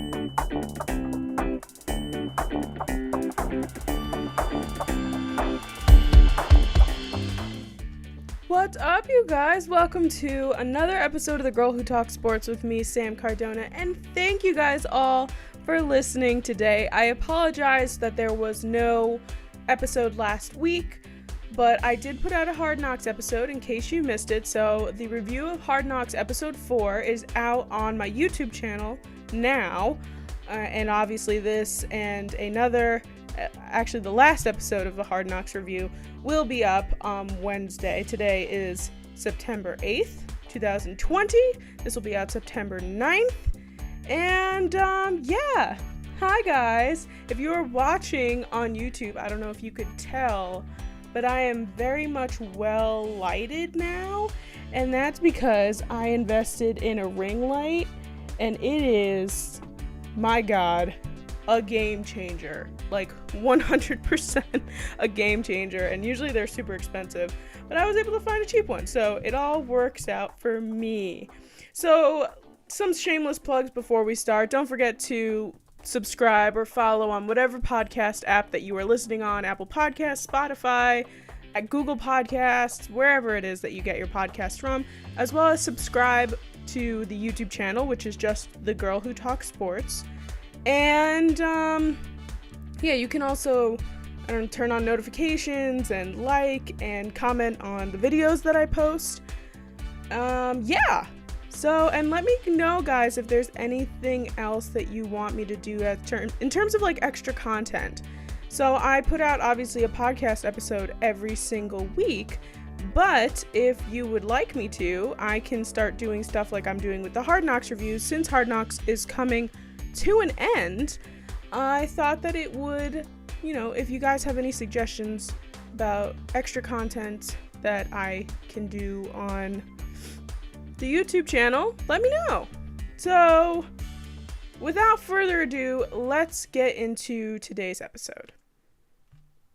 What's up, you guys? Welcome to another episode of The Girl Who Talks Sports with me, Sam Cardona, and thank you guys all for listening today. I apologize that there was no episode last week, but I did put out a Hard Knocks episode in case you missed it. So the review of Hard Knocks episode 4 is out on my YouTube channel now, and obviously this and another, actually the last episode of the Hard Knocks review will be up Wednesday. Today is September 8th, 2020. This will be out September 9th. And yeah, hi guys. If you are watching on YouTube, I don't know if you could tell, but I am very much well lighted now, and that's because I invested in a ring light, and it is, my god, a game changer. Like 100% a game changer, and usually they're super expensive, but I was able to find a cheap one, so it all works out for me. So some shameless plugs before we start. Don't forget to subscribe or follow on whatever podcast app that you are listening on, Apple Podcasts, Spotify, at Google Podcasts, wherever it is that you get your podcast from, as well as subscribe to the YouTube channel, which is just The Girl Who Talks Sports. And yeah, you can also turn on notifications and like and comment on the videos that I post. Yeah. So, and let me know, guys, if there's anything else that you want me to do in terms of like extra content. So I put out obviously a podcast episode every single week, but if you would like me to, I can start doing stuff like I'm doing with the Hard Knocks reviews. Since Hard Knocks is coming to an end, I thought that it would, if you guys have any suggestions about extra content that I can do on the YouTube channel, let me know. So, without further ado, let's get into today's episode.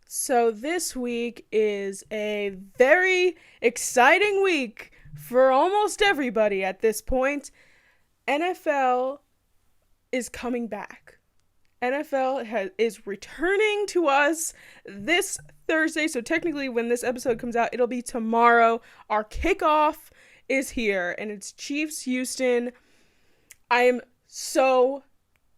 So this week is a very exciting week for almost everybody at this point. NFL is coming back. NFL is returning to us this Thursday. So technically when this episode comes out, it'll be tomorrow. Our kickoff is here, and it's Chiefs Houston. I'm so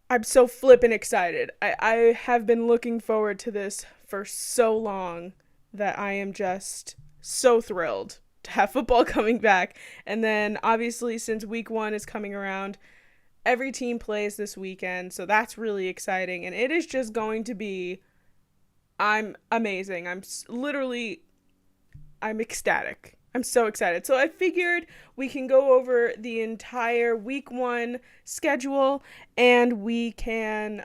flippin' excited. I have been looking forward to this for so long that I am just so thrilled to have football coming back. And then obviously since week 1 is coming around, every team plays this weekend, so that's really exciting, and it is just going to be, I'm amazing. I'm ecstatic. I'm so excited. So I figured we can go over the entire week 1 schedule, and we can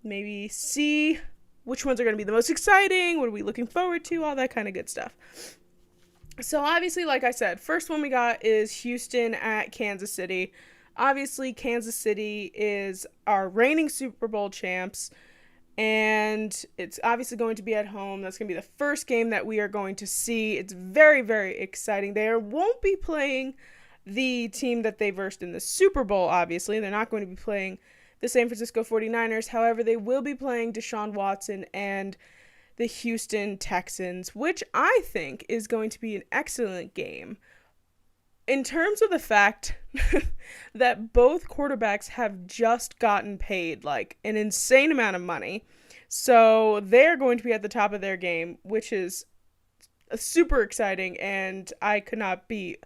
maybe see which ones are going to be the most exciting, what are we looking forward to, all that kind of good stuff. So obviously, like I said, first one we got is Houston at Kansas City. Obviously, Kansas City is our reigning Super Bowl champs, and it's obviously going to be at home. That's going to be the first game that we are going to see. It's very, very exciting. They won't be playing the team that they versed in the Super Bowl, obviously. They're not going to be playing the San Francisco 49ers. However, they will be playing Deshaun Watson and the Houston Texans, which I think is going to be an excellent game. In terms of the fact that both quarterbacks have just gotten paid like an insane amount of money, so they're going to be at the top of their game, which is super exciting, and I could not be,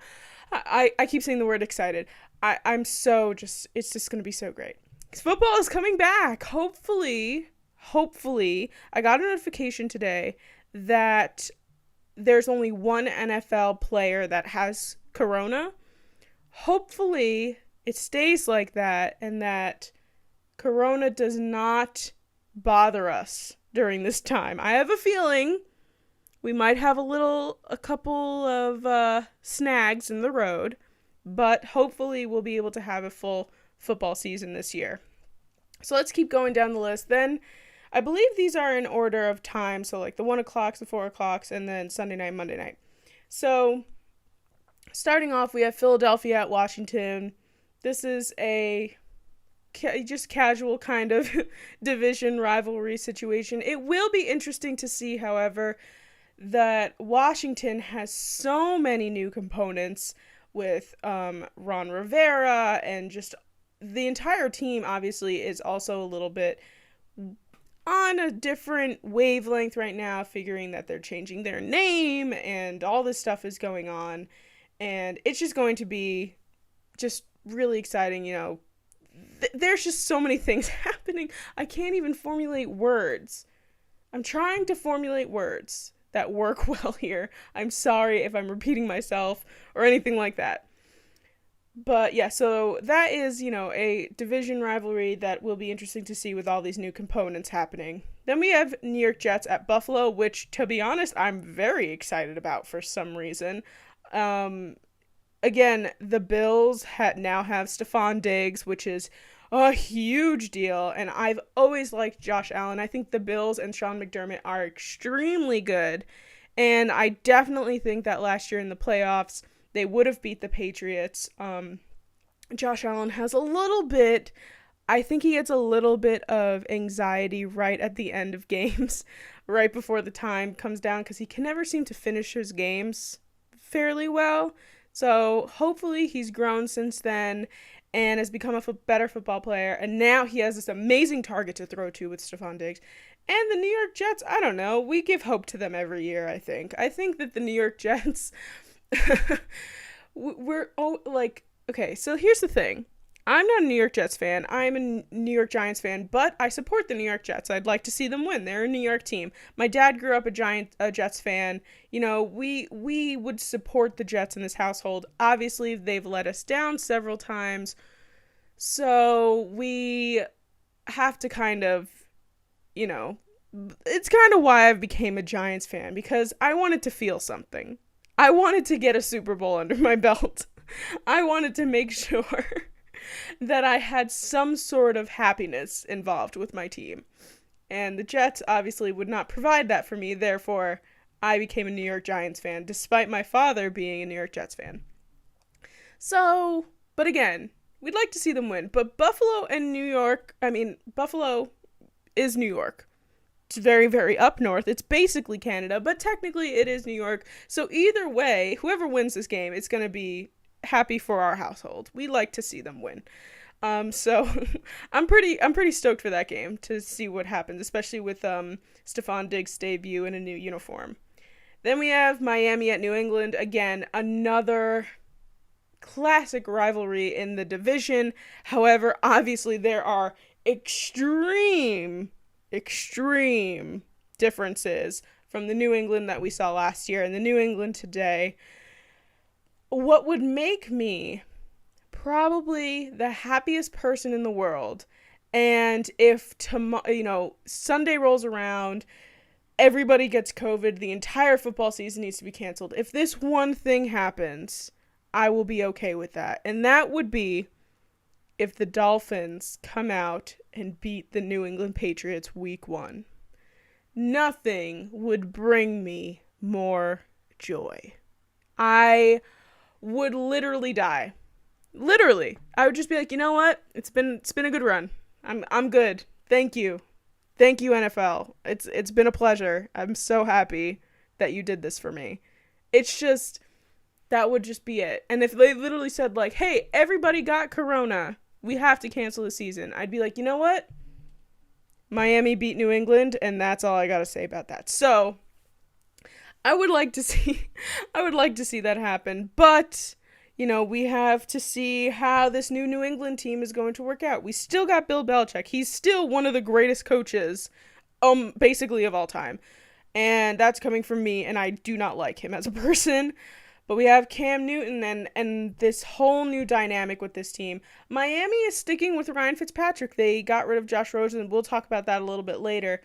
I keep saying the word excited. I'm so just, it's just going to be so great. Football is coming back. Hopefully, I got a notification today that there's only one NFL player that has Corona. Hopefully it stays like that, and that Corona does not bother us during this time. I have a feeling we might have a couple of snags in the road, but hopefully we'll be able to have a full football season this year. So let's keep going down the list. Then I believe these are in order of time. So like the 1 o'clocks, the 4 o'clocks, and then Sunday night, Monday night. So starting off, we have Philadelphia at Washington. This is a just casual kind of division rivalry situation. It will be interesting to see, however, that Washington has so many new components with Ron Rivera, and just the entire team obviously is also a little bit on a different wavelength right now, figuring that they're changing their name and all this stuff is going on. And it's just going to be just really exciting, there's just so many things happening. I can't even formulate words. I'm trying to formulate words that work well here. I'm sorry if I'm repeating myself or anything like that. But yeah, so that is, a division rivalry that will be interesting to see with all these new components happening. Then we have New York Jets at Buffalo, which, to be honest, I'm very excited about for some reason. Again, the Bills now have Stephon Diggs, which is a huge deal, and I've always liked Josh Allen. I think the Bills and Sean McDermott are extremely good, and I definitely think that last year in the playoffs, they would have beat the Patriots. Josh Allen has I think he gets a little bit of anxiety right at the end of games, right before the time comes down, because he can never seem to finish his games fairly well. So hopefully he's grown since then and has become a better football player. And now he has this amazing target to throw to with Stephon Diggs. And the New York Jets, I don't know. We give hope to them every year, I think. I think that the New York Jets, okay, so here's the thing. I'm not a New York Jets fan. I'm a New York Giants fan, but I support the New York Jets. I'd like to see them win. They're a New York team. My dad grew up a Jets fan. We would support the Jets in this household. Obviously, they've let us down several times. So we have to kind of, it's kind of why I became a Giants fan, because I wanted to feel something. I wanted to get a Super Bowl under my belt. I wanted to make sure that I had some sort of happiness involved with my team. And the Jets obviously would not provide that for me. Therefore, I became a New York Giants fan, despite my father being a New York Jets fan. So, but again, we'd like to see them win. But Buffalo is New York. It's very, very up north. It's basically Canada, but technically it is New York. So either way, whoever wins this game, it's going to be happy for our household. We like to see them win. So I'm pretty stoked for that game to see what happens, especially with Stephon Diggs' debut in a new uniform. Then we have Miami at New England. Again, another classic rivalry in the division. However, obviously there are extreme differences from the New England that we saw last year and the New England today. What would make me probably the happiest person in the world, and if Sunday rolls around, everybody gets COVID, the entire football season needs to be canceled. If this one thing happens, I will be okay with that. And that would be if the Dolphins come out and beat the New England Patriots week 1. Nothing would bring me more joy. I would literally die. Literally. I would just be like, you know what? It's been a good run. I'm good. Thank you. Thank you, NFL. It's been a pleasure. I'm so happy that you did this for me. It's just, that would just be it. And if they literally said like, hey, everybody got corona, we have to cancel the season, I'd be like, you know what? Miami beat New England, and that's all I gotta say about that. So I would like to see that happen, but we have to see how this new England team is going to work out. We still got Bill Belichick. He's still one of the greatest coaches, basically of all time, and that's coming from me, and I do not like him as a person. But we have Cam Newton and this whole new dynamic with this team. Miami is sticking with Ryan Fitzpatrick. They got rid of Josh Rosen. We'll talk about that a little bit later.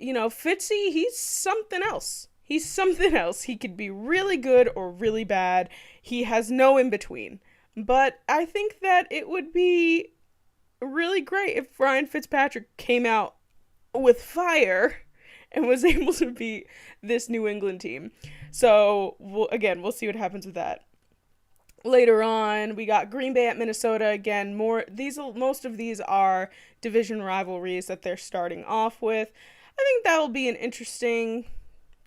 Fitzy, he's something else. He's something else. He could be really good or really bad. He has no in between. But I think that it would be really great if Ryan Fitzpatrick came out with fire and was able to beat this New England team. So, we'll see what happens with that. Later on, we got Green Bay at Minnesota again. Most of these are division rivalries that they're starting off with. I think that'll be an interesting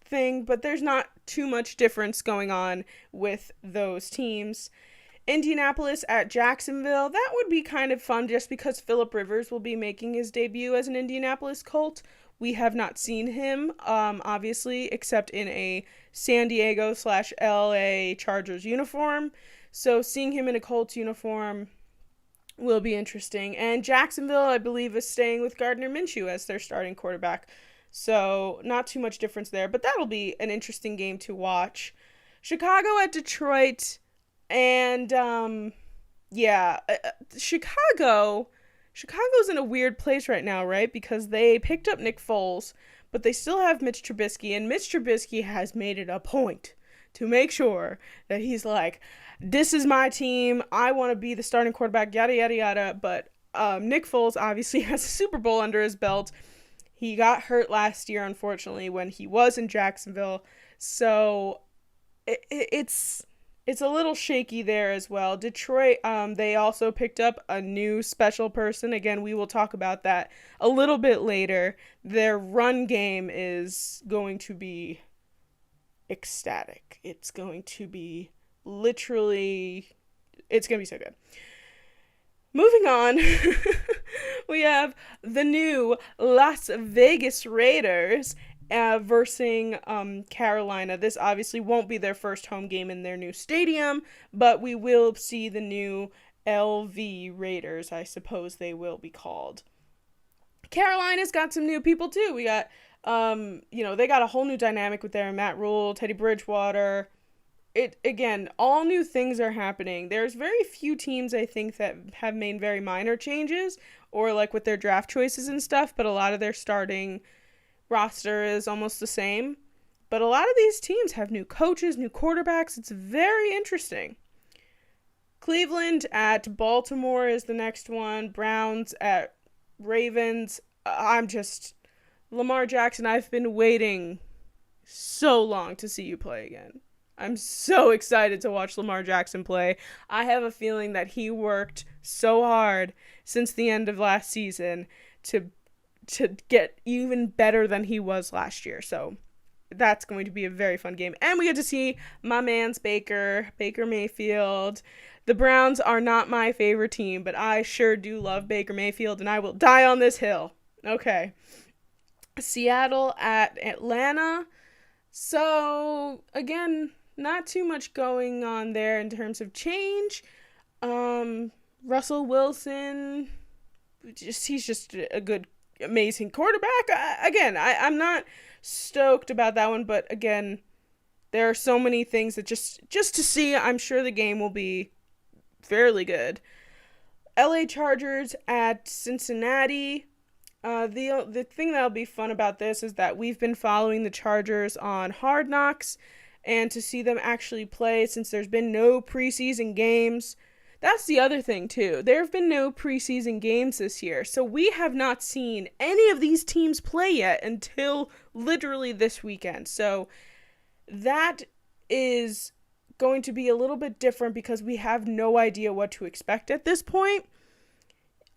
thing, but there's not too much difference going on with those teams. Indianapolis at Jacksonville. That would be kind of fun just because Phillip Rivers will be making his debut as an Indianapolis Colt. We have not seen him, obviously, except in a San Diego / LA Chargers uniform. So seeing him in a Colts uniform will be interesting. And Jacksonville, I believe, is staying with Gardner Minshew as their starting quarterback. So not too much difference there, but that'll be an interesting game to watch. Chicago at Detroit, and Chicago's in a weird place right now, right? Because they picked up Nick Foles, but they still have Mitch Trubisky, and Mitch Trubisky has made it a point to make sure that he's like, this is my team, I want to be the starting quarterback, yada, yada, yada. But Nick Foles obviously has a Super Bowl under his belt. He got hurt last year, unfortunately, when he was in Jacksonville. So it's a little shaky there as well. Detroit, they also picked up a new special person. Again, we will talk about that a little bit later. Their run game is going to be ecstatic. It's going to be it's going to be so good. Moving on, we have the new Las Vegas Raiders versus Carolina. This obviously won't be their first home game in their new stadium, but we will see the new LV Raiders, I suppose they will be called. Carolina's got some new people too. We got, they got a whole new dynamic with their Matt Rule, Teddy Bridgewater. All new things are happening. There's very few teams, I think, that have made very minor changes or like with their draft choices and stuff, but a lot of their starting roster is almost the same. But a lot of these teams have new coaches, new quarterbacks. It's very interesting. Cleveland at Baltimore is the next one. Browns at Ravens. Lamar Jackson, I've been waiting so long to see you play again. I'm so excited to watch Lamar Jackson play. I have a feeling that he worked so hard since the end of last season to get even better than he was last year. So that's going to be a very fun game. And we get to see my man's Baker Mayfield. The Browns are not my favorite team, but I sure do love Baker Mayfield, and I will die on this hill. Okay. Seattle at Atlanta. So, again, not too much going on there in terms of change. Russell Wilson, he's just a good, amazing quarterback. I'm not stoked about that one, but again, there are so many things that just to see, I'm sure the game will be fairly good. LA Chargers at Cincinnati. The thing that'll be fun about this is that we've been following the Chargers on Hard Knocks, and to see them actually play since there's been no preseason games. That's the other thing, too. There have been no preseason games this year, so we have not seen any of these teams play yet until literally this weekend. So that is going to be a little bit different because we have no idea what to expect at this point.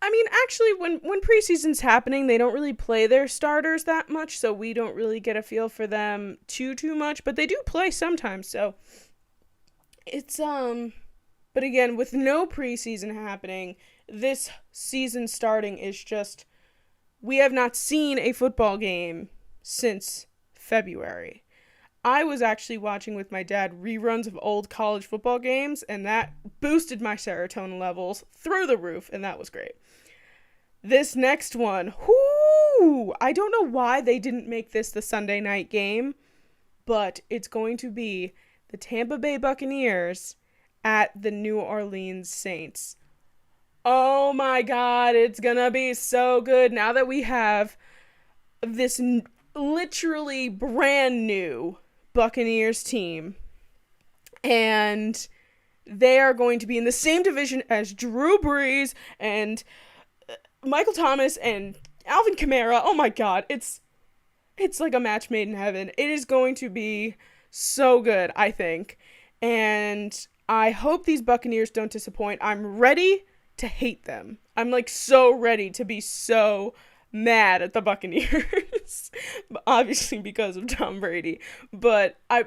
I mean, actually, when preseason's happening, they don't really play their starters that much, so we don't really get a feel for them too much, but they do play sometimes, so it's, but again, with no preseason happening, this season starting is just, we have not seen a football game since February. I was actually watching with my dad reruns of old college football games, and that boosted my serotonin levels through the roof, and that was great. This next one, I don't know why they didn't make this the Sunday night game, but it's going to be the Tampa Bay Buccaneers at the New Orleans Saints. Oh my God, it's gonna be so good now that we have this literally brand new Buccaneers team, and they are going to be in the same division as Drew Brees and Michael Thomas and Alvin Kamara. Oh my God, it's like a match made in heaven. It is going to be so good, I think. And I hope these Buccaneers don't disappoint. I'm ready to hate them. I'm like so ready to be so mad at the Buccaneers. Obviously because of Tom Brady. But I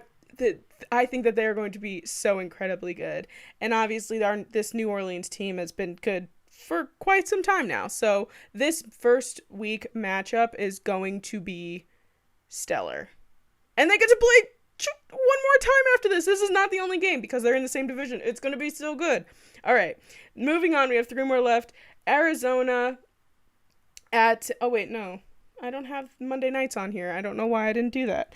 think that they're going to be so incredibly good. And obviously this New Orleans team has been good for quite some time now. So this first week matchup is going to be stellar. And they get to play one more time after this. This is not the only game because they're in the same division. It's going to be still good. All right. Moving on. We have 3 more left. Arizona at... Oh, wait. No. I don't have Monday nights on here. I don't know why I didn't do that.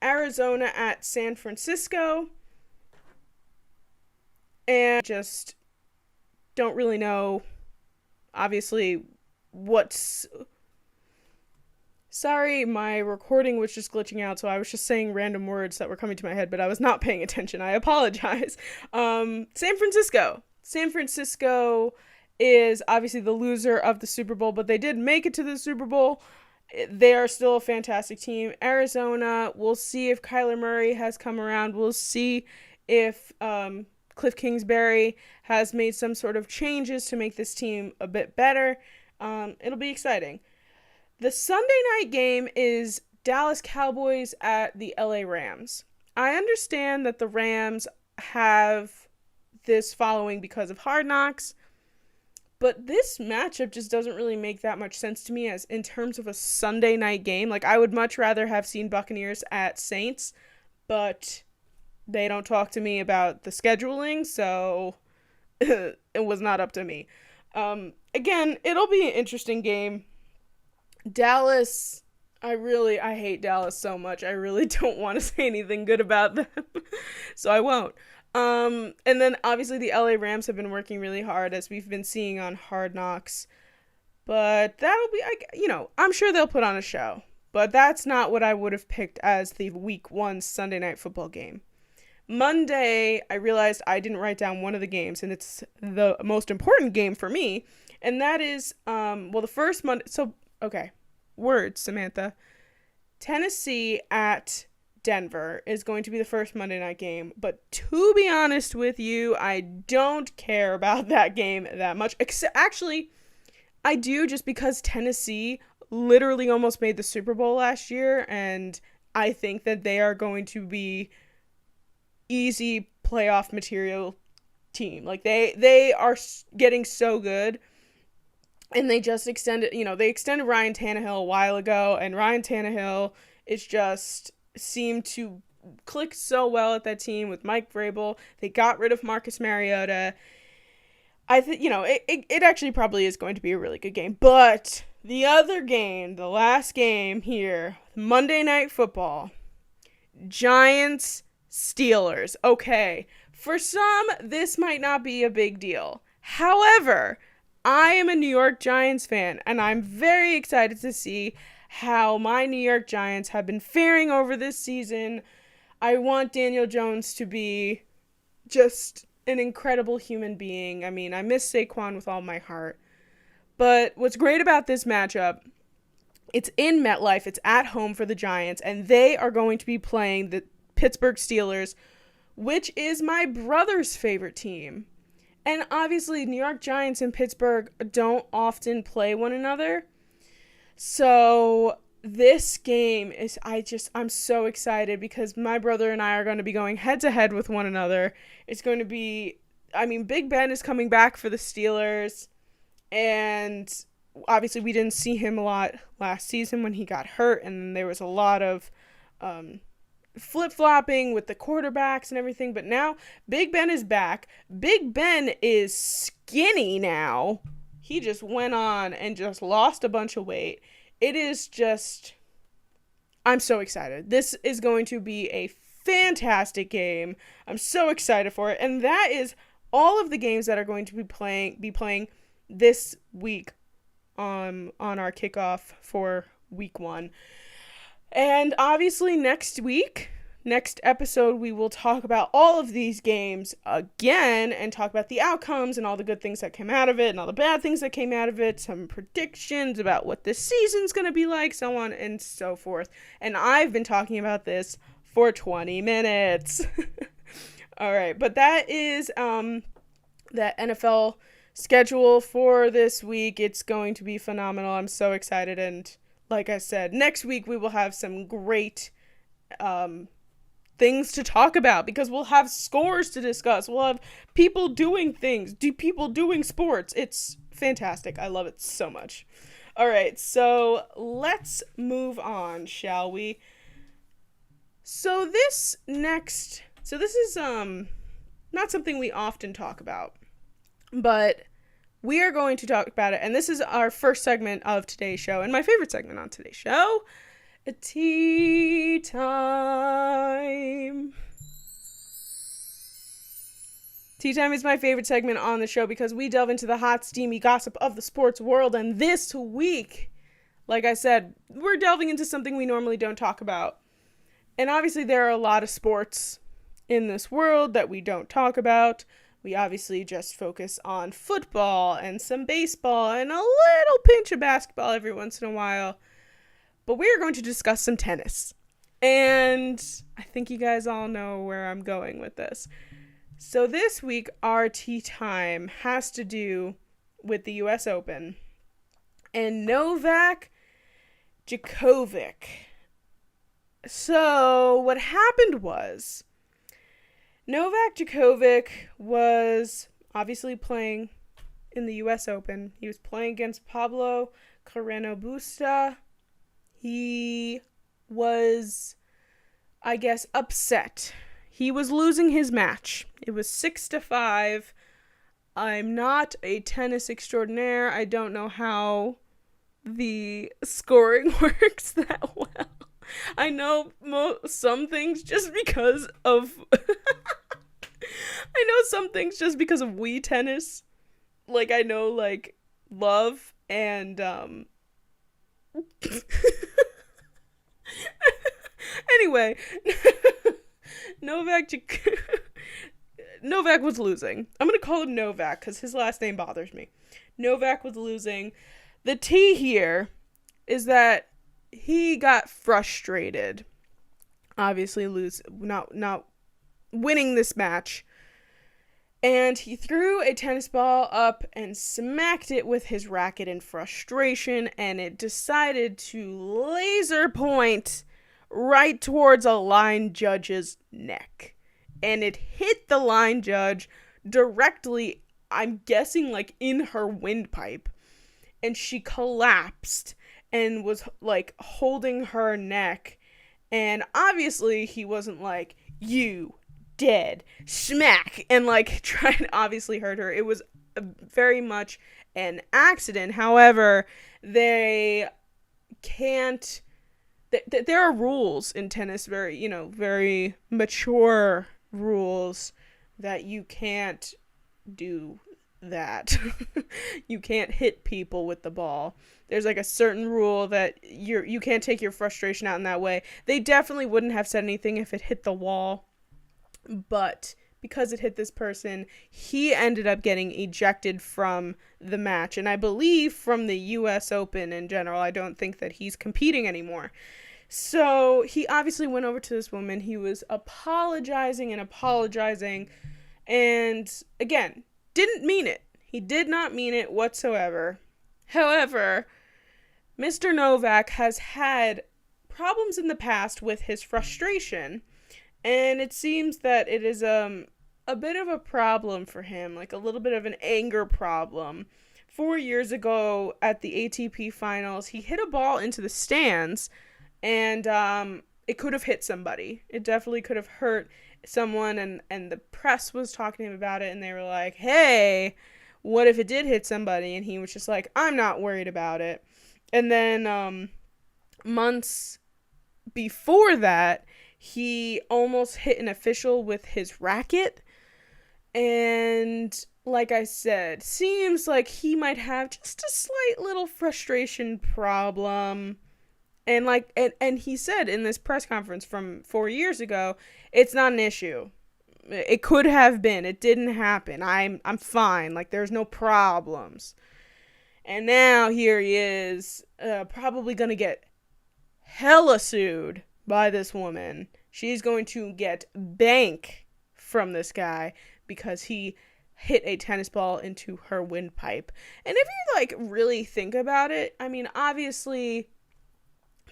Arizona at San Francisco. And just don't really know, obviously, what's... Sorry, my recording was just glitching out, so I was just saying random words that were coming to my head, but I was not paying attention. I apologize. San Francisco. San Francisco is obviously the loser of the Super Bowl, but they did make it to the Super Bowl. They are still a fantastic team. Arizona, we'll see if Kyler Murray has come around. We'll see if Cliff Kingsbury has made some sort of changes to make this team a bit better. It'll be exciting. The Sunday night game is Dallas Cowboys at the LA Rams. I understand that the Rams have this following because of Hard Knocks, but this matchup just doesn't really make that much sense to me as in terms of a Sunday night game. Like, I would much rather have seen Buccaneers at Saints, but they don't talk to me about the scheduling, so it was not up to me. Again, it'll be an interesting game. Dallas, I hate Dallas so much. I really don't want to say anything good about them, so I won't. And then obviously the LA Rams have been working really hard, as we've been seeing on Hard Knocks, but that'll be, I'm sure they'll put on a show, but that's not what I would have picked as the week 1 Sunday night football game. Monday, I realized I didn't write down one of the games, and it's the most important game for me, and that is, the first Monday, okay, words, Samantha. Tennessee at Denver is going to be the first Monday night game, but to be honest with you, I don't care about that game that much. Actually, I do, just because Tennessee literally almost made the Super Bowl last year, and I think that they are going to be easy playoff material team. Like, they are getting so good. And they just extended Ryan Tannehill a while ago, and Ryan Tannehill is just seemed to click so well at that team with Mike Vrabel. They got rid of Marcus Mariota. I think, it actually probably is going to be a really good game. But the other game, the last game here, Monday Night Football, Giants, Steelers. Okay, for some, this might not be a big deal. However, I am a New York Giants fan, and I'm very excited to see how my New York Giants have been faring over this season. I want Daniel Jones to be just an incredible human being. I mean, I miss Saquon with all my heart. But what's great about this matchup, it's in MetLife, it's at home for the Giants, and they are going to be playing the Pittsburgh Steelers, which is my brother's favorite team. And obviously, New York Giants and Pittsburgh don't often play one another. So this game is, I'm so excited because my brother and I are going to be going head to head with one another. It's going to be, Big Ben is coming back for the Steelers. And obviously, we didn't see him a lot last season when he got hurt. And there was a lot of flip-flopping with the quarterbacks and everything, but now Big Ben is back. Big Ben is skinny now. He just went on and just lost a bunch of weight. It is just, I'm so excited. This is going to be a fantastic game. I'm so excited for it, and that is all of the games that are going to be playing this week on our kickoff for week 1. And obviously next episode, we will talk about all of these games again and talk about the outcomes and all the good things that came out of it and all the bad things that came out of it, some predictions about what this season's going to be like, so on and so forth. And I've been talking about this for 20 minutes. All right, but that is that NFL schedule for this week. It's going to be phenomenal. I'm so excited, and like I said, next week we will have some great things to talk about because we'll have scores to discuss. We'll have people doing things, people doing sports. It's fantastic. I love it so much. All right, so let's move on, shall we? So this is not something we often talk about, but we are going to talk about it, and this is our first segment of today's show, and my favorite segment on today's show, tea time. Tea time is my favorite segment on the show because we delve into the hot, steamy gossip of the sports world, and this week, like I said, we're delving into something we normally don't talk about. And obviously there are a lot of sports in this world that we don't talk about. We obviously just focus on football and some baseball and a little pinch of basketball every once in a while. But we're going to discuss some tennis. And I think you guys all know where I'm going with this. So this week, our tea time has to do with the U.S. Open and Novak Djokovic. So what happened was Novak Djokovic was obviously playing in the U.S. Open. He was playing against Pablo Carreño Busta. He was, I guess, upset. He was losing his match. It was 6-5. I'm not a tennis extraordinaire. I don't know how the scoring works that well. I know some things just because of Wii tennis. Like, I know, like, love and anyway, Novak was losing. I'm going to call him Novak because his last name bothers me. Novak was losing. The tea here is that he got frustrated. Obviously not winning this match. And he threw a tennis ball up and smacked it with his racket in frustration, and it decided to laser point right towards a line judge's neck. And it hit the line judge directly, I'm guessing, like, in her windpipe. And she collapsed and was, like, holding her neck. And obviously he wasn't like, you dead, smack, and, like, trying to obviously hurt her. It was very much an accident. However, there are rules in tennis, very mature rules, that you can't do that. You can't hit people with the ball. There's, like, a certain rule that you can't take your frustration out in that way. They definitely wouldn't have said anything if it hit the wall, but because it hit this person, he ended up getting ejected from the match, and I believe from the U.S. Open in general. I don't think that he's competing anymore. So he obviously went over to this woman. He was apologizing, and again, didn't mean it. He did not mean it whatsoever. However, Mr. Novak has had problems in the past with his frustration, and it seems that it is a bit of a problem for him, like a little bit of an anger problem. 4 years ago at the ATP finals, he hit a ball into the stands, and it could have hit somebody. It definitely could have hurt someone, and the press was talking to him about it, and they were like, hey, what if it did hit somebody? And he was just like, I'm not worried about it. And then months before that, he almost hit an official with his racket. And like I said, seems like he might have just a slight little frustration problem. And and he said in this press conference from 4 years ago, it's not an issue. It could have been. It didn't happen. I'm fine. Like, there's no problems. And now here he is, probably gonna get hella sued by this woman. She's going to get bank from this guy because he hit a tennis ball into her windpipe. And if you like really think about it, I mean, obviously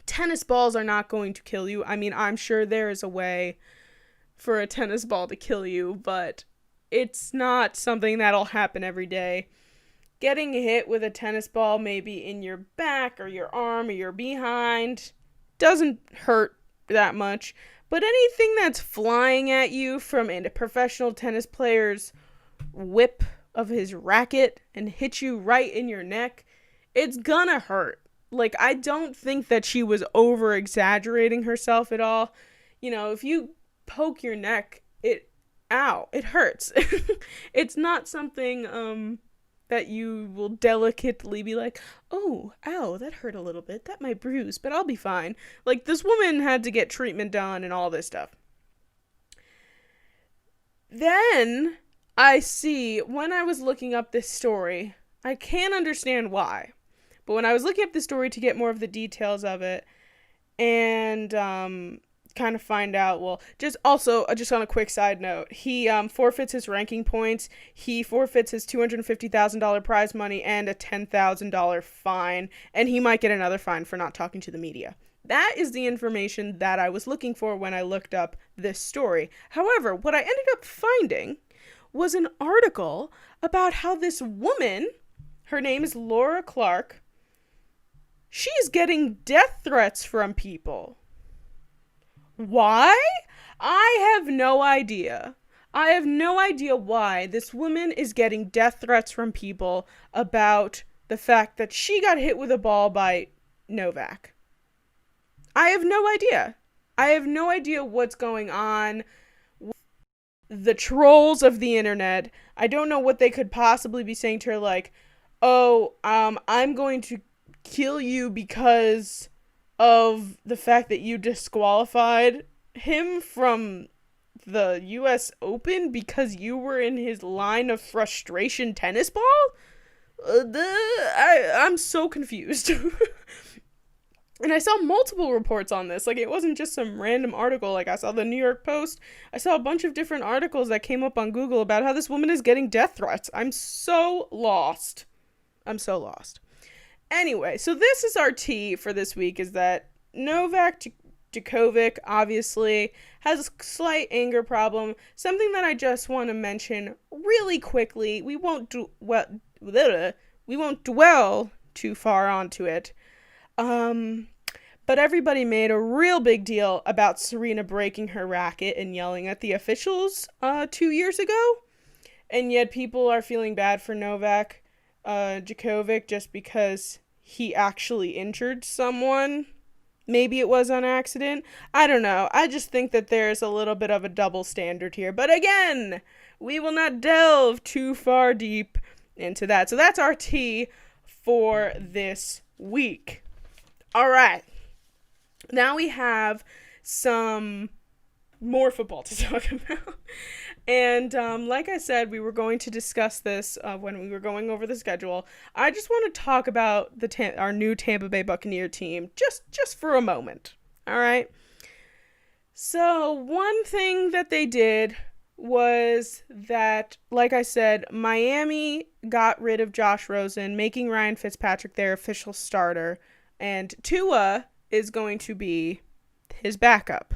tennis balls are not going to kill you. I mean, I'm sure there is a way for a tennis ball to kill you, but it's not something that'll happen every day. Getting hit with a tennis ball maybe in your back or your arm or your behind doesn't hurt that much, but anything that's flying at you from a professional tennis player's whip of his racket and hit you right in your neck, it's gonna hurt. Like, I don't think that she was over exaggerating herself at all. You know, if you poke your neck, it hurts. It's not something that you will delicately be like, oh, ow, that hurt a little bit, that might bruise, but I'll be fine. Like, this woman had to get treatment done and all this stuff. Then I see, when I was looking up this story, I can't understand why, but when I was looking up the story to get more of the details of it and kind of find out, well, just on a quick side note, he forfeits his ranking points, he forfeits his $250,000 prize money and a $10,000 fine, and he might get another fine for not talking to the media. That is the information that I was looking for when I looked up this story. However, what I ended up finding was an article about how this woman, her name is Laura Clark, she's getting death threats from people. Why? I have no idea. I have no idea why this woman is getting death threats from people about the fact that she got hit with a ball by Novak. I have no idea. I have no idea what's going on with the trolls of the internet. I don't know what they could possibly be saying to her, like, oh, I'm going to kill you because of the fact that you disqualified him from the US Open because you were in his line of frustration tennis ball? I'm so confused. And I saw multiple reports on this. Like, it wasn't just some random article. Like, I saw the New York Post. I saw a bunch of different articles that came up on Google about how this woman is getting death threats. I'm so lost. Anyway, so this is our tea for this week, is that Novak Djokovic obviously has a slight anger problem. Something that I just want to mention really quickly. We won't dwell too far onto it. But everybody made a real big deal about Serena breaking her racket and yelling at the officials 2 years ago. And yet people are feeling bad for Novak Djokovic just because he actually injured someone. Maybe it was on accident. I don't know. I just think that there's a little bit of a double standard here. But again, we will not delve too far deep into that. So that's our tea for this week. All right. Now we have some more football to talk about. And like I said, we were going to discuss this when we were going over the schedule. I just want to talk about our new Tampa Bay Buccaneer team just for a moment. All right. So one thing that they did was that, like I said, Miami got rid of Josh Rosen, making Ryan Fitzpatrick their official starter, and Tua is going to be his backup.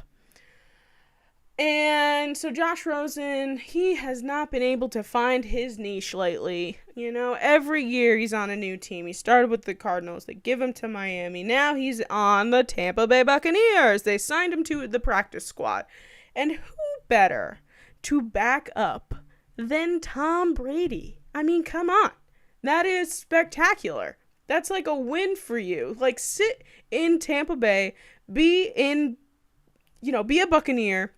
And so Josh Rosen, he has not been able to find his niche lately. You know, every year he's on a new team. He started with the Cardinals. They give him to Miami. Now he's on the Tampa Bay Buccaneers. They signed him to the practice squad. And who better to back up than Tom Brady? I mean, come on. That is spectacular. That's like a win for you. Like, sit in Tampa Bay, be a Buccaneer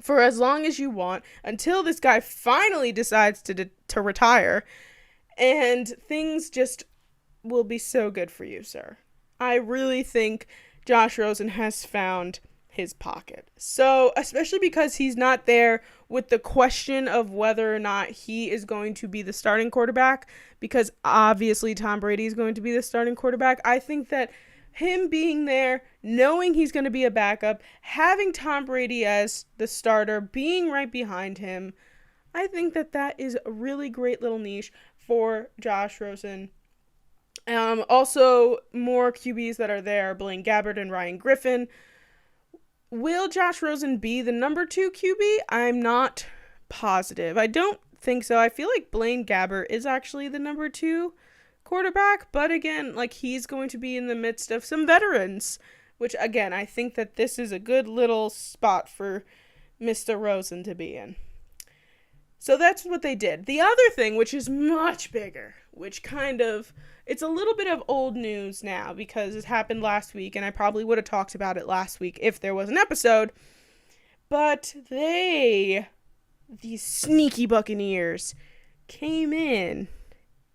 for as long as you want until this guy finally decides to retire, and things just will be so good for you, sir. I really think Josh Rosen has found his pocket. So, especially because he's not there with the question of whether or not he is going to be the starting quarterback, because obviously Tom Brady is going to be the starting quarterback. I think that him being there, knowing he's going to be a backup, having Tom Brady as the starter, being right behind him, I think that is a really great little niche for Josh Rosen. Also, more QBs that are there, Blaine Gabbert and Ryan Griffin. Will Josh Rosen be the number 2 QB? I'm not positive. I don't think so. I feel like Blaine Gabbert is actually the number 2 quarterback, but again, like, he's going to be in the midst of some veterans, which again, I think that this is a good little spot for Mr. Rosen to be in. So that's what they did. The other thing, which is much bigger, which it's a little bit of old news now because it happened last week, and I probably would have talked about it last week if there was an episode, but these sneaky Buccaneers came in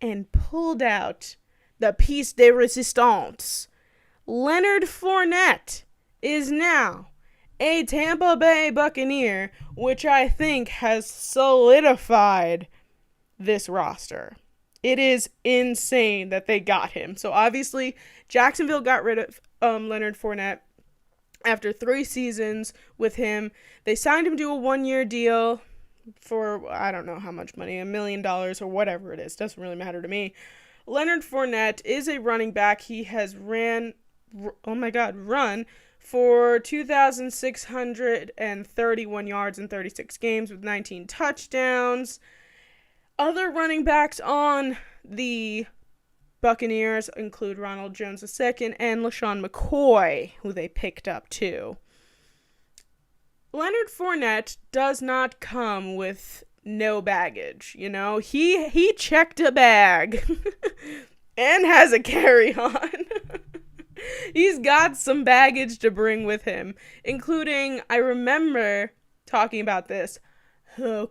and pulled out the piece de resistance. Leonard Fournette is now a Tampa Bay Buccaneer, which I think has solidified this roster. It is insane that they got him. So obviously, Jacksonville got rid of Leonard Fournette after 3 seasons with him. They signed him to a 1-year deal for, I don't know how much money, $1 million or whatever it is. Doesn't really matter to me. Leonard Fournette is a running back. He has run for 2,631 yards in 36 games with 19 touchdowns. Other running backs on the Buccaneers include Ronald Jones II and LaShawn McCoy, who they picked up too. Leonard Fournette does not come with no baggage, you know. He checked a bag and has a carry-on. He's got some baggage to bring with him, including, I remember talking about this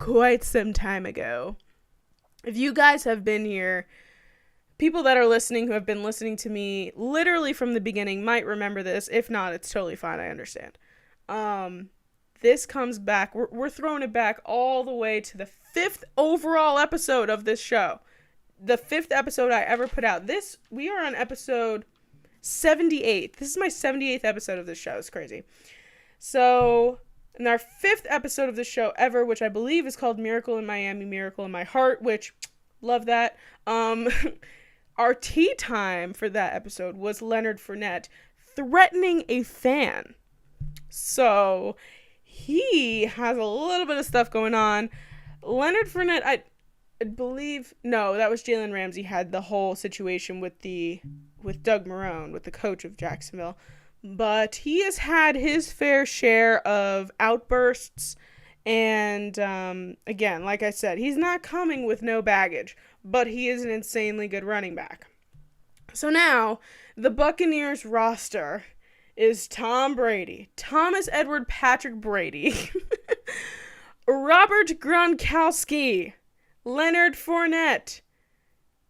quite some time ago. If you guys have been here, people that are listening who have been listening to me literally from the beginning might remember this. If not, it's totally fine. I understand. This comes back. We're throwing it back all the way to the 5th overall episode of this show. The 5th episode I ever put out. We are on episode 78. This is my 78th episode of this show. It's crazy. So, in our 5th episode of the show ever, which I believe is called Miracle in Miami, Miracle in My Heart, which, love that. Our tea time for that episode was Leonard Fournette threatening a fan. So, he has a little bit of stuff going on. Leonard Fournette, I believe, no, that was Jalen Ramsey had the whole situation with Doug Marrone, with the coach of Jacksonville. But he has had his fair share of outbursts. And, again, like I said, he's not coming with no baggage. But he is an insanely good running back. So now, the Buccaneers roster is Tom Brady, Thomas Edward Patrick Brady, Robert Gronkowski, Leonard Fournette,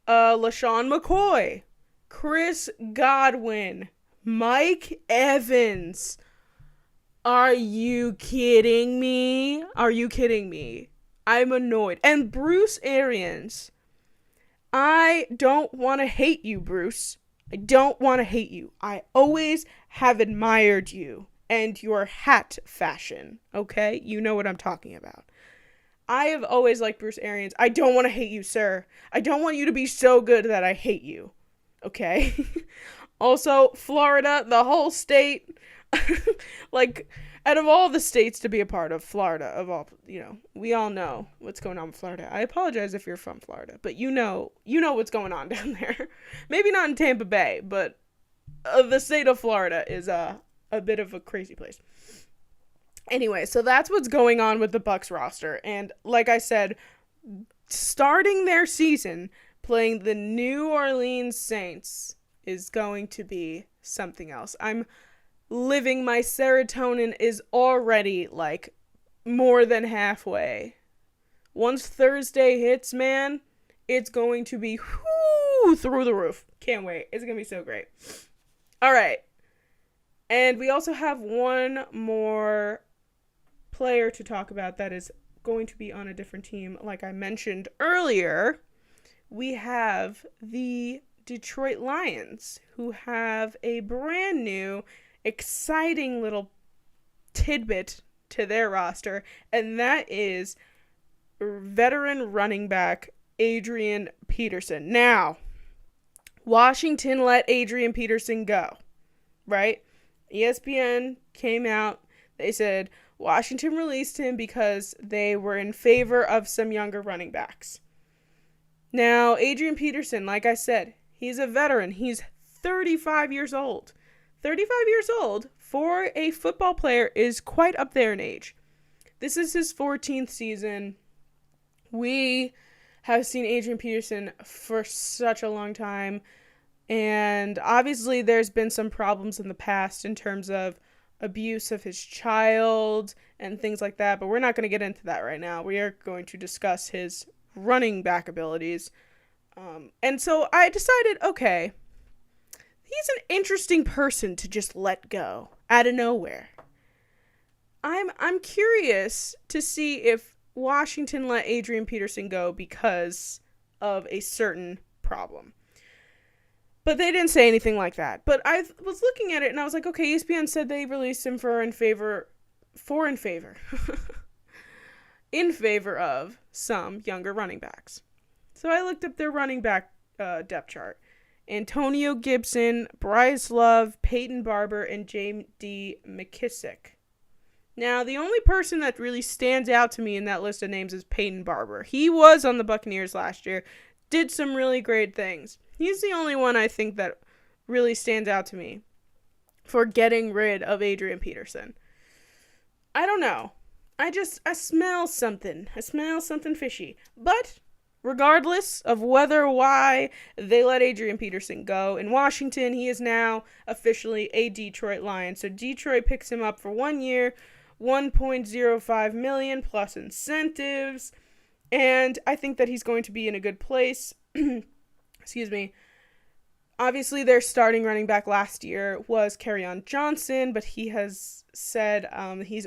LaShawn McCoy, Chris Godwin, Mike Evans. Are you kidding me? Are you kidding me? I'm annoyed. And Bruce Arians. I don't want to hate you, Bruce. I don't want to hate you. I always have admired you and your hat fashion, okay? You know what I'm talking about. I have always liked Bruce Arians. I don't want to hate you, sir. I don't want you to be so good that I hate you, okay? Also, Florida, the whole state, like, out of all the states to be a part of, Florida, of all, we all know what's going on with Florida. I apologize if you're from Florida, but you know what's going on down there. Maybe not in Tampa Bay, but the state of Florida is a bit of a crazy place. Anyway, so that's what's going on with the Bucs roster. And like I said, starting their season playing the New Orleans Saints is going to be something else. I'm living, my serotonin is already like more than halfway. Once Thursday hits, man, it's going to be through the roof. Can't wait. It's going to be so great. All right. And we also have one more player to talk about that is going to be on a different team. Like I mentioned earlier, we have the Detroit Lions, who have a brand new, exciting little tidbit to their roster, and that is veteran running back Adrian Peterson. Now, Washington let Adrian Peterson go, right? ESPN came out. They said Washington released him because they were in favor of some younger running backs. Now, Adrian Peterson, like I said, he's a veteran. He's 35 years old. 35 years old for a football player is quite up there in age. This is his 14th season. We have seen Adrian Peterson for such a long time. And obviously there's been some problems in the past in terms of abuse of his child and things like that. But we're not going to get into that right now. We are going to discuss his running back abilities. And so I decided, okay, he's an interesting person to just let go out of nowhere. I'm curious to see if Washington let Adrian Peterson go because of a certain problem. But they didn't say anything like that. But I was looking at it and I was like, okay, ESPN said they released him in favor of some younger running backs. So I looked up their running back depth chart. Antonio Gibson, Bryce Love, Peyton Barber, and J.D. McKissick. Now, the only person that really stands out to me in that list of names is Peyton Barber. He was on the Buccaneers last year, did some really great things. He's the only one I think that really stands out to me for getting rid of Adrian Peterson. I don't know. I smell something. I smell something fishy. But regardless of why they let Adrian Peterson go, in Washington, he is now officially a Detroit Lion. So Detroit picks him up for 1 year, $1.05 million plus incentives. And I think that he's going to be in a good place. Excuse me. Obviously, their starting running back last year was Kerryon Johnson, but he has said he's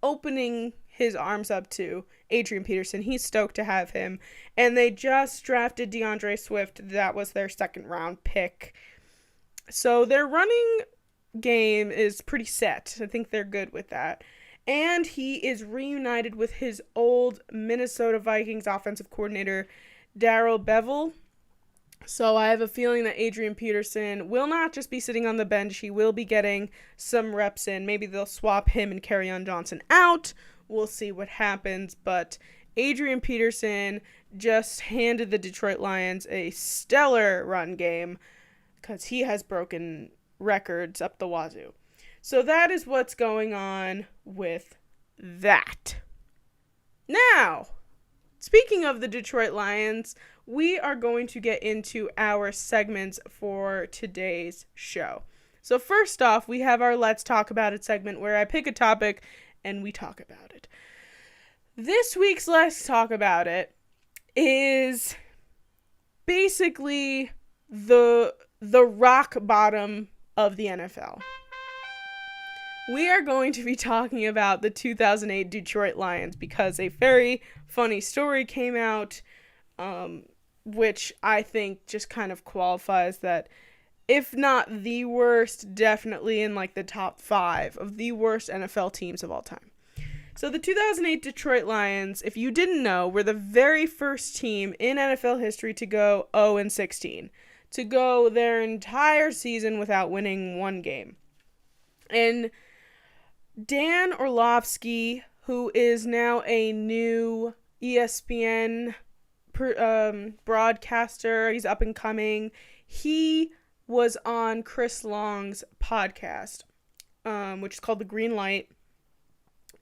opening his arms up to Adrian Peterson. He's stoked to have him. And they just drafted DeAndre Swift. That was their second-round pick. So their running game is pretty set. I think they're good with that. And he is reunited with his old Minnesota Vikings offensive coordinator, Darrell Bevell. So I have a feeling that Adrian Peterson will not just be sitting on the bench. He will be getting some reps in. Maybe they'll swap him and Kerryon Johnson out. We'll see what happens. But Adrian Peterson just handed the Detroit Lions a stellar run game because he has broken records up the wazoo. So that is what's going on with that. Now, speaking of the Detroit Lions, we are going to get into our segments for today's show. So first off, we have our Let's Talk About It segment where I pick a topic and we talk about it. This week's Let's Talk About It is basically the rock bottom of the NFL. We are going to be talking about the 2008 Detroit Lions because a very funny story came out, which I think just kind of qualifies that, if not the worst, definitely in like the top 5 of the worst NFL teams of all time. So the 2008 Detroit Lions, if you didn't know, were the very first team in NFL history to go 0-16, to go their entire season without winning one game. And Dan Orlovsky, who is now a new ESPN broadcaster, he's up and coming, he was on Chris Long's podcast, which is called The Green Light,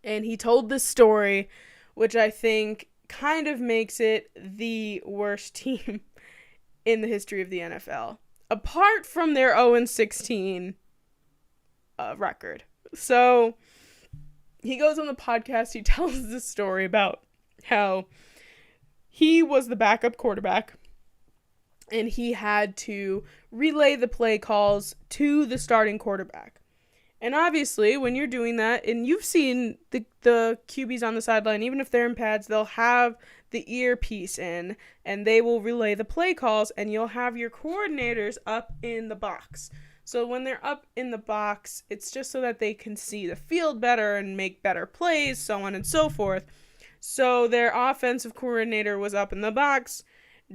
and he told this story, which I think kind of makes it the worst team in the history of the NFL, apart from their 0-16 record. So he goes on the podcast, he tells this story about how he was the backup quarterback and he had to relay the play calls to the starting quarterback. And obviously, when you're doing that, and you've seen the QBs on the sideline, even if they're in pads, they'll have the earpiece in, and they will relay the play calls, and you'll have your coordinators up in the box. So when they're up in the box, it's just so that they can see the field better and make better plays, so on and so forth. So their offensive coordinator was up in the box.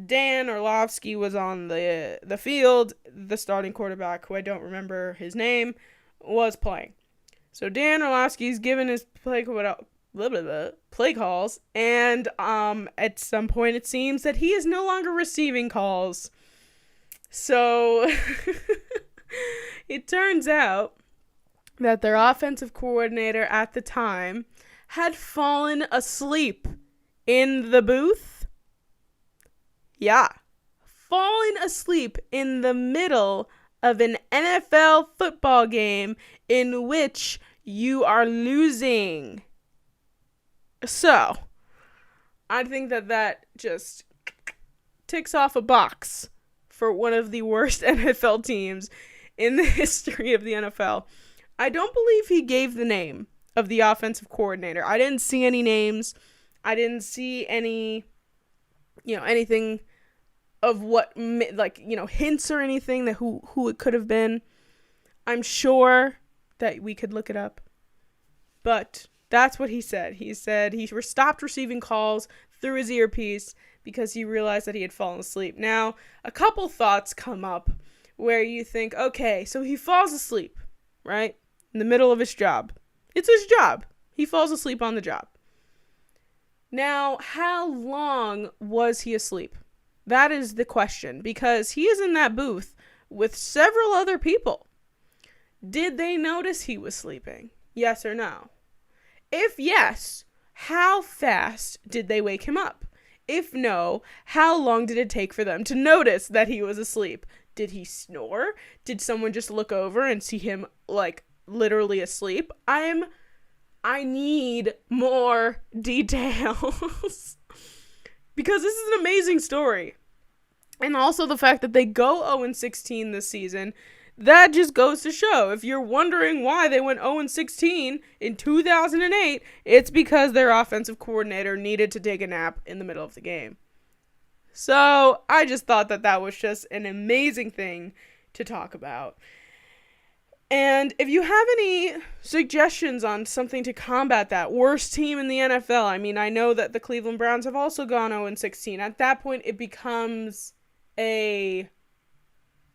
Dan Orlovsky was on the field. The starting quarterback, who I don't remember his name, was playing. So Dan Orlovsky's given his play calls, and at some point it seems that he is no longer receiving calls. So it turns out that their offensive coordinator at the time had fallen asleep in the booth. Yeah. Fallen asleep in the middle of an NFL football game in which you are losing. So, I think that just ticks off a box for one of the worst NFL teams in the history of the NFL. I don't believe he gave the name of the offensive coordinator. I didn't see any names. I didn't see any, anything of what, hints or anything that who it could have been. I'm sure that we could look it up. But that's what he said. He said he stopped receiving calls through his earpiece because he realized that he had fallen asleep. Now, a couple thoughts come up where you think, okay, so he falls asleep, right? In the middle of his job. It's his job. He falls asleep on the job. Now, how long was he asleep? That is the question, because he is in that booth with several other people. Did they notice he was sleeping? Yes or no? If yes, how fast did they wake him up? If no, how long did it take for them to notice that he was asleep? Did he snore? Did someone just look over and see him, literally asleep? I need more details because this is an amazing story. And also the fact that they go 0-16 this season, that just goes to show, if you're wondering why they went 0-16 in 2008, it's because their offensive coordinator needed to take a nap in the middle of the game. So I just thought that was just an amazing thing to talk about. And if you have any suggestions on something to combat that, worst team in the NFL, I know that the Cleveland Browns have also gone 0-16. At that point, it becomes a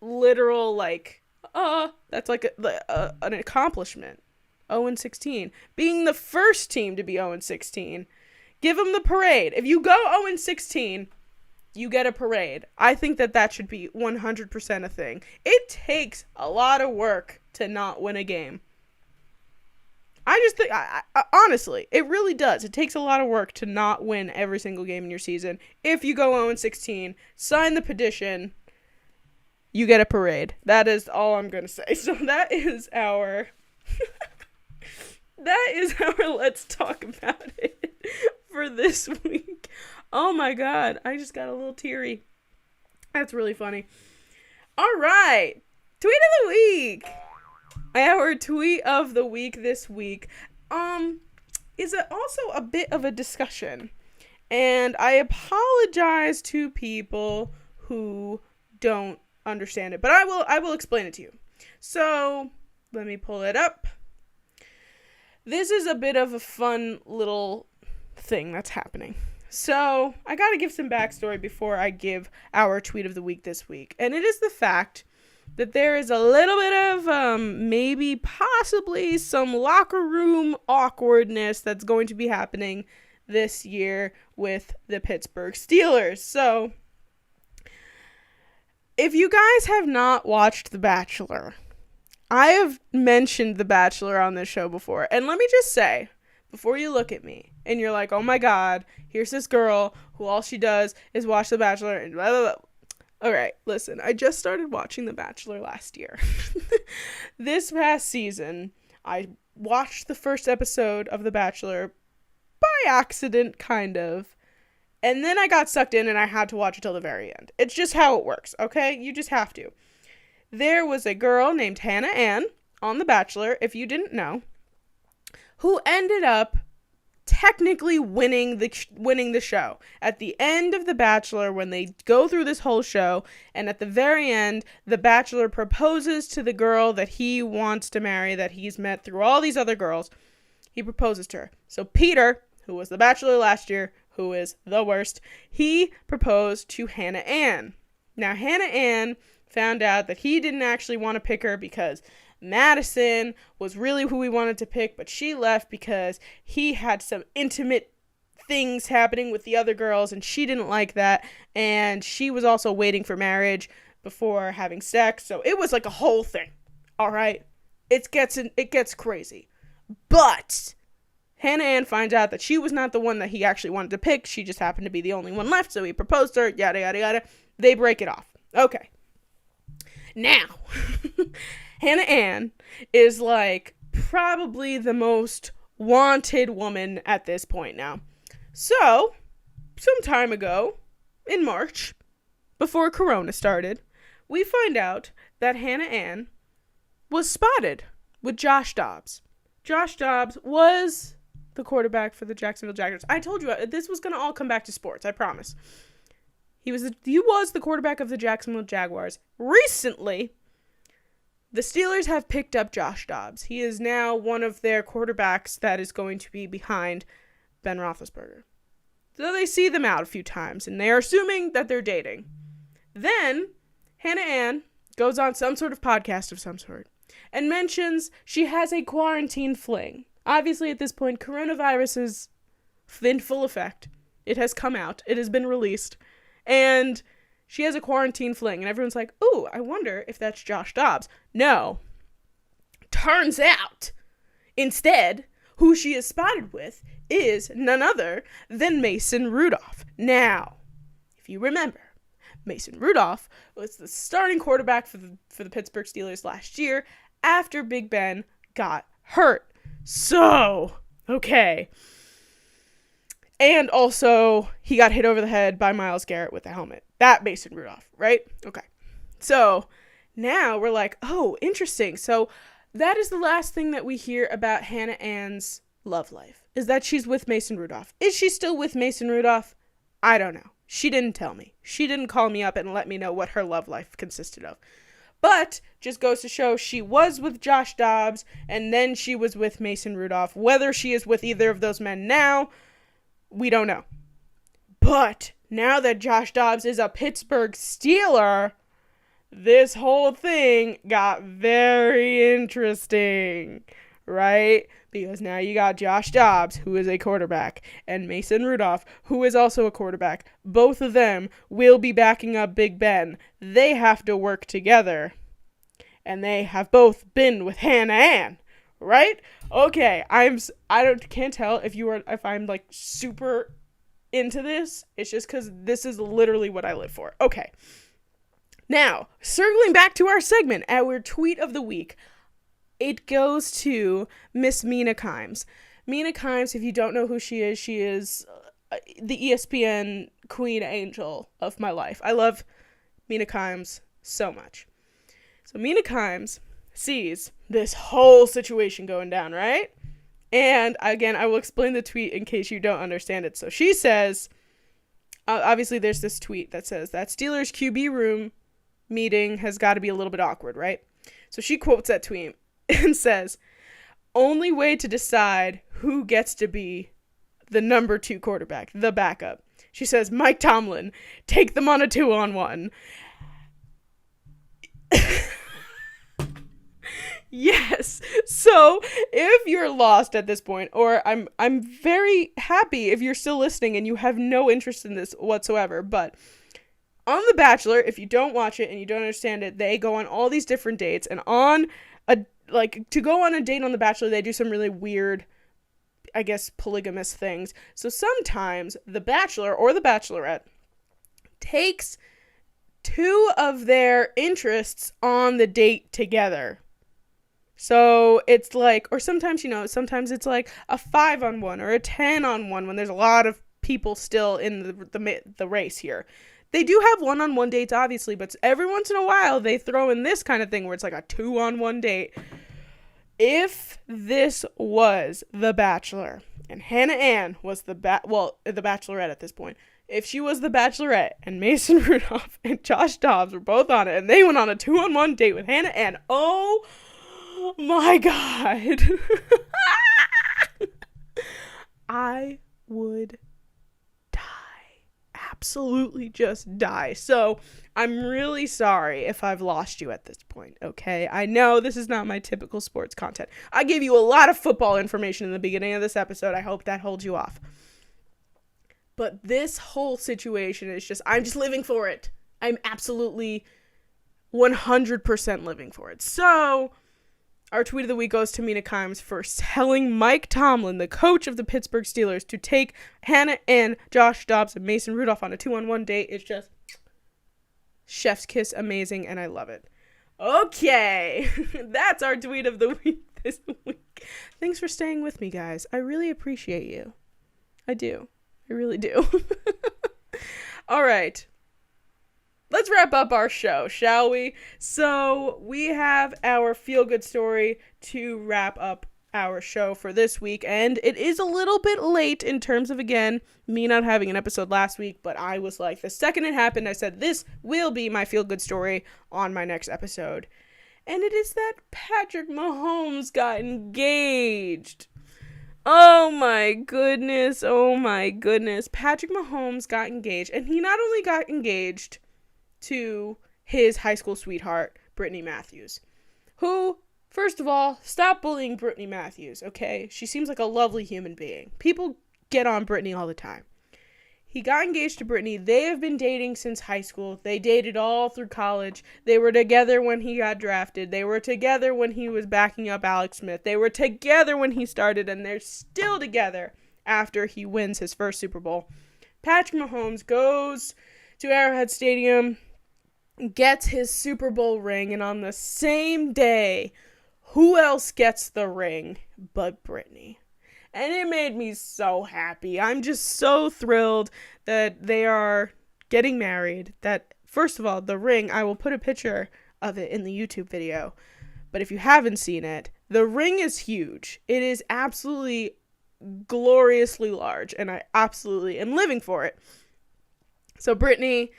literal, that's an accomplishment. 0-16. Being the first team to be 0-16. Give them the parade. If you go 0-16, you get a parade. I think that should be 100% a thing. It takes a lot of work to not win a game. I just think, honestly, it really does. It takes a lot of work to not win every single game in your season. If you go 0-16, sign the petition, you get a parade. That is all I'm going to say. So that is our Let's Talk About It for this week. Oh my God, I just got a little teary. That's really funny. All right, tweet of the week. Our tweet of the week this week is also a bit of a discussion. And I apologize to people who don't understand it, but I will explain it to you. So, let me pull it up. This is a bit of a fun little thing that's happening. So, I gotta give some backstory before I give our tweet of the week this week. And it is the fact that there is a little bit of maybe possibly some locker room awkwardness that's going to be happening this year with the Pittsburgh Steelers. So, if you guys have not watched The Bachelor, I have mentioned The Bachelor on this show before. And let me just say, before you look at me and you're like, oh my God, here's this girl who all she does is watch The Bachelor and blah, blah, blah. All right, listen, I just started watching The Bachelor last year. This past season, I watched the first episode of The Bachelor by accident, kind of. And then I got sucked in and I had to watch it till the very end. It's just how it works, okay? You just have to. There was a girl named Hannah Ann on The Bachelor, if you didn't know, who ended up technically winning the show. At the end of The Bachelor, when they go through this whole show, and at the very end, the Bachelor proposes to the girl that he wants to marry, that he's met through all these other girls. He proposes to her. So Peter, who was the Bachelor last year, who is the worst, he proposed to Hannah Ann. Now, Hannah Ann found out that he didn't actually want to pick her because Madison was really who he wanted to pick, but she left because he had some intimate things happening with the other girls, and she didn't like that, and she was also waiting for marriage before having sex, so it was like a whole thing, all right? It gets crazy. But Hannah Ann finds out that she was not the one that he actually wanted to pick. She just happened to be the only one left, so he proposed to her, yada, yada, yada. They break it off. Okay. Now, Hannah Ann is like probably the most wanted woman at this point now. So, some time ago, in March, before Corona started, we find out that Hannah Ann was spotted with Josh Dobbs. Josh Dobbs was the quarterback for the Jacksonville Jaguars. I told you this was going to all come back to sports, I promise. He was the quarterback of the Jacksonville Jaguars. Recently, the Steelers have picked up Josh Dobbs. He is now one of their quarterbacks that is going to be behind Ben Roethlisberger. So they see them out a few times, and they're assuming that they're dating. Then, Hannah Ann goes on some sort of podcast of some sort and mentions she has a quarantine fling. Obviously, at this point, coronavirus is in full effect. It has come out. It has been released. And she has a quarantine fling, and everyone's like, ooh, I wonder if that's Josh Dobbs. No. Turns out, instead, who she is spotted with is none other than Mason Rudolph. Now, if you remember, Mason Rudolph was the starting quarterback for the Pittsburgh Steelers last year after Big Ben got hurt. So, okay. And also, he got hit over the head by Myles Garrett with a helmet. That Mason Rudolph, right? Okay. So, now we're like, oh, interesting. So, that is the last thing that we hear about Hannah Ann's love life, is that she's with Mason Rudolph. Is she still with Mason Rudolph? I don't know. She didn't tell me. She didn't call me up and let me know what her love life consisted of. But, just goes to show she was with Josh Dobbs, and then she was with Mason Rudolph. Whether she is with either of those men now, we don't know. But now that Josh Dobbs is a Pittsburgh Steeler, this whole thing got very interesting, right? Because now you got Josh Dobbs, who is a quarterback, and Mason Rudolph, who is also a quarterback. Both of them will be backing up Big Ben. They have to work together. And they have both been with Hannah Ann. Right? Okay, can't tell if I'm like super into this. It's just because this is literally what I live for. Okay. Now, circling back to our segment, our tweet of the week. It goes to Miss Mina Kimes. Mina Kimes, if you don't know who she is the ESPN queen angel of my life. I love Mina Kimes so much. So Mina Kimes sees this whole situation going down, right? And again, I will explain the tweet in case you don't understand it. So she says, obviously there's this tweet that says that Steelers QB room meeting has got to be a little bit awkward, right? So she quotes that tweet and says, only way to decide who gets to be the number 2 quarterback, the backup. She says, Mike Tomlin, take them on a 2-on-1. Yes. So if you're lost at this point, or I'm very happy if you're still listening and you have no interest in this whatsoever, but on The Bachelor, if you don't watch it and you don't understand it, they go on all these different dates, and to go on a date on The Bachelor, they do some really weird, I guess, polygamous things. So sometimes The Bachelor or The Bachelorette takes 2 of their interests on the date together. So it's like, or sometimes, sometimes it's like a 5-on-1 or a 10-on-1 when there's a lot of people still in the race here. They do have 1-on-1 dates, obviously, but every once in a while they throw in this kind of thing where it's like a 2-on-1 date. If this was The Bachelor and Hannah Ann was the Bachelorette at this point, if she was the Bachelorette and Mason Rudolph and Josh Dobbs were both on it and they went on a 2-on-1 date with Hannah Ann, oh my God. I would die. Absolutely just die. So I'm really sorry if I've lost you at this point, okay? I know this is not my typical sports content. I gave you a lot of football information in the beginning of this episode. I hope that holds you off. But this whole situation is just, I'm just living for it. I'm absolutely 100% living for it. So our tweet of the week goes to Mina Kimes for telling Mike Tomlin, the coach of the Pittsburgh Steelers, to take Hannah Ann, Josh Dobbs, and Mason Rudolph on a 2-on-1 date. It's just chef's kiss amazing, and I love it. Okay, that's our tweet of the week this week. Thanks for staying with me, guys. I really appreciate you. I do. I really do. All right. Let's wrap up our show, shall we? So we have our feel-good story to wrap up our show for this week. And it is a little bit late in terms of, again, me not having an episode last week. But I was like, the second it happened, I said, this will be my feel-good story on my next episode. And it is that Patrick Mahomes got engaged. Oh my goodness. Patrick Mahomes got engaged. And he not only got engaged to his high school sweetheart, Brittney Matthews, who, first of all, stop bullying Brittney Matthews, okay? She seems like a lovely human being. People get on Brittney all the time. He got engaged to Brittney. They have been dating since high school. They dated all through college. They were together when he got drafted. They were together when he was backing up Alex Smith. They were together when he started, and they're still together after he wins his first Super Bowl. Patrick Mahomes goes to Arrowhead Stadium, gets his Super Bowl ring, and on the same day, who else gets the ring but Brittney? And it made me so happy. I'm just so thrilled that they are getting married. That, first of all, the ring, I will put a picture of it in the YouTube video. But if you haven't seen it, the ring is huge. It is absolutely gloriously large, and I absolutely am living for it. So Brittney,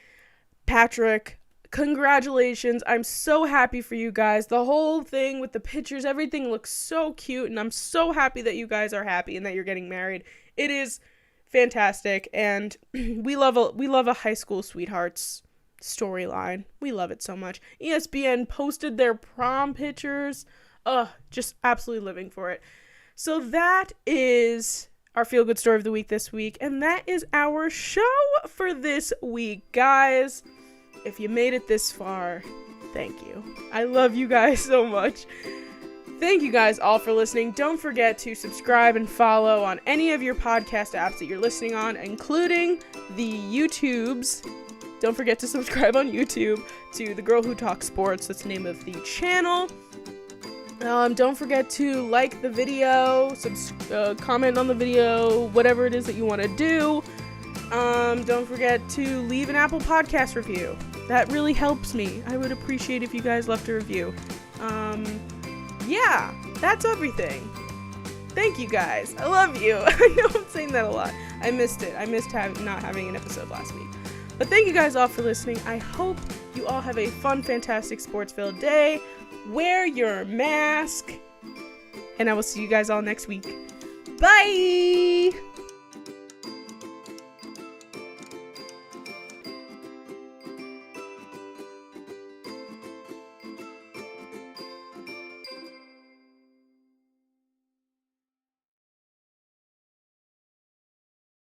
Patrick, congratulations. I'm so happy for you guys. The whole thing with the pictures, everything looks so cute, and I'm so happy that you guys are happy and that you're getting married. It is fantastic, and we love a high school sweethearts storyline. We love it so much. ESPN posted their prom pictures. Just absolutely living for it. So that is our feel-good story of the week this week, and that is our show for this week, guys. If you made it this far, thank you. I love you guys so much. Thank you guys all for listening. Don't forget to subscribe and follow on any of your podcast apps that you're listening on, including the YouTubes. Don't forget to subscribe on YouTube to The Girl Who Talks Sports. That's the name of the channel. Don't forget to like the video, comment on the video, whatever it is that you want to do. Don't forget to leave an Apple Podcast review. That really helps me. I would appreciate if you guys left a review. Yeah, that's everything. Thank you guys. I love you. I know I'm saying that a lot. I missed it. I missed not having an episode last week. But thank you guys all for listening. I hope you all have a fun, fantastic, sports-filled day. Wear your mask. And I will see you guys all next week. Bye!